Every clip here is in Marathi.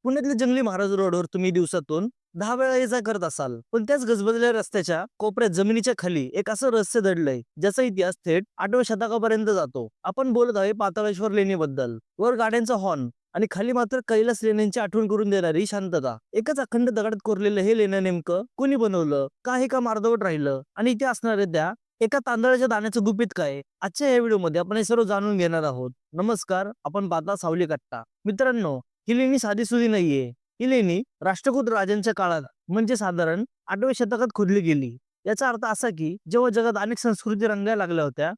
पुण्यातल्या जंगली महाराज रोडवर तुम्ही दिवसातून 10 वेळा ये जा करत असाल, पण त्याच गजबजलेल्या रस्त्याच्या कोपऱ्यात जमिनीच्या खाली एक असं रहस्य दडलंय ज्याचा इतिहास थेट 8व्या शतकापर्यंत जातो. आपण बोलत आहे पाताळेश्वर लेणीबद्दल. वर गाड्यांचा हॉर्न आणि खाली मात्र कैलास लेण्यांची आठवण करून देणारी शांतता. एकच अखंड दगडात कोरलेलं हे लेणं नेमकं कोणी बनवलं, का हे काम अर्धवट राहिलं आणि इथे असणाऱ्या त्या एका तांदळाच्या दाण्याचं गुपित काय? आजच्या या व्हिडिओमध्ये आपण हे सर्व जाणून घेणार आहोत. नमस्कार, आपण पाहता सावली कट्टा. मित्रांनो, ही लेणी साधीसुधी नाहीये. ही लेणी राष्ट्रकूट राजांच्या काळात म्हणजे साधारण 8व्या शतकात खोदली गेली. याचा अर्थ असा की जेव्हा जगात अनेक संस्कृती रंगायला लागल्या होत्या,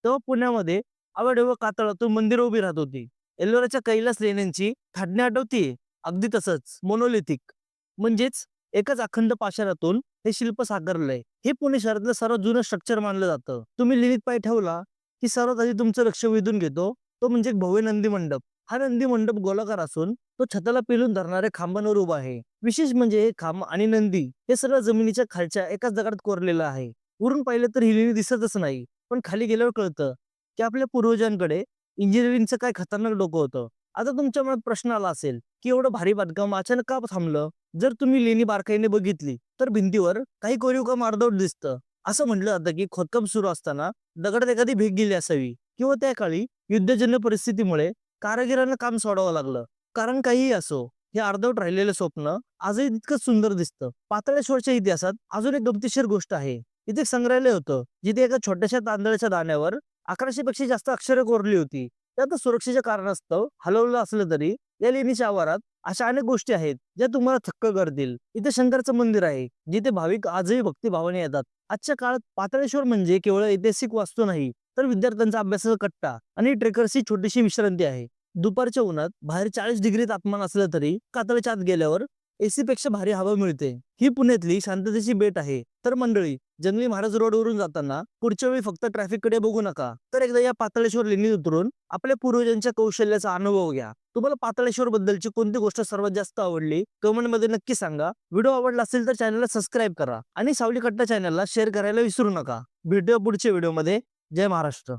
तेव्हा पुण्यामध्ये अवाढव्य कातळातून मंदिरं उभी राहत होती. एल्लोराच्या कैलास लेण्यांची थाटणी आठवतीये? अगदी तसंच मोनोलिथिक म्हणजेच एकाच अखंड पाषाणातून हे शिल्प साकारलंय. हे पुणे शहरातलं सर्वात जुनं स्ट्रक्चर मानलं जातं. तुम्ही लेणीत पाय ठेवला की सर्वात आधी तुमचं लक्ष वेधून घेतो तो म्हणजे एक भव्य नंदी मंडप. हा नंदी मंडप गोलाकार असून तो छताला पेलून धरणाऱ्या खांबांवर उभा आहे. विशेष म्हणजे हे खांब आणि नंदी हे सर्व जमिनीच्या खालच्या एकाच दगडात कोरलेलं आहे. वरून पाहिलं तर ही लेणी दिसतच नाही, पण खाली गेल्यावर कळतं की आपल्या पूर्वजांकडे इंजिनिअरिंगचं काय खतरनाक डोकं होतं. आता तुमच्या मनात प्रश्न आला असेल की एवढं भारी बांधकाम अचानक का थांबलं? जर तुम्ही लेणी बारकाईने बघितली तर भिंतीवर काही कोरीव काम अर्धवट दिसतं. असं म्हटलं जातं की खोदकाम सुरू असताना दगडात एखादी भेग गेली असावी किंवा त्या काळी युद्धजन्य परिस्थितीमुळे कारागिरांना काम सोडावं लागलं. कारण काहीही असो, हे अर्धवट राहिलेलं स्वप्न आजही तितकंच सुंदर दिसतं. पाताळेश्वरच्या इतिहासात अजून एक गमतीशीर गोष्ट आहे. इथे एक संग्रहालय होतं जिथे एका छोट्याशा तांदळाच्या दाण्यावर 1100 पेक्षा जास्त अक्षरे कोरली होती. त्यात सुरक्षेच्या कारणास्तव हलवलं असलं तरी या लेणीच्या आवारात अशा अनेक गोष्टी आहेत ज्या तुम्हाला थक्क करतील. इथे शंकराचं मंदिर आहे जिथे भाविक आजही भक्तिभावाने येतात. आजच्या काळात पाताळेश्वर म्हणजे केवळ ऐतिहासिक वास्तू नाही, तर विद्यार्थ्यांचा अभ्यासाचा कट्टा आणि ट्रेकर्सची छोटीशी विश्रांती आहे. दुपारच्या उन्हात बाहेर 40 डिग्री तापमान असलं तरी कातळच्या आत गेल्यावर एसी पेक्षा भारी हवा मिळते. ही पुण्यातली शांततेची भेट आहे. तर मंडळी, जंगली महाराज रोडवरून जाताना पुढच्या वेळी फक्त ट्रॅफिक कडे बघू नका, तर एकदा या पाताळेश्वर लेणीत उतरून आपल्या पूर्वजांच्या कौशल्याचा अनुभव घ्या. तुम्हाला पाताळेश्वर बद्दलची कोणती गोष्ट सर्वात जास्त आवडली कमेंट मध्ये नक्की सांगा. व्हिडिओ आवडला असेल तर चॅनलला सबस्क्राईब करा आणि सावली कट्टा चॅनलला शेअर करायला विसरू नका. भेटूया पुढच्या व्हिडिओमध्ये. जय महाराष्ट्र.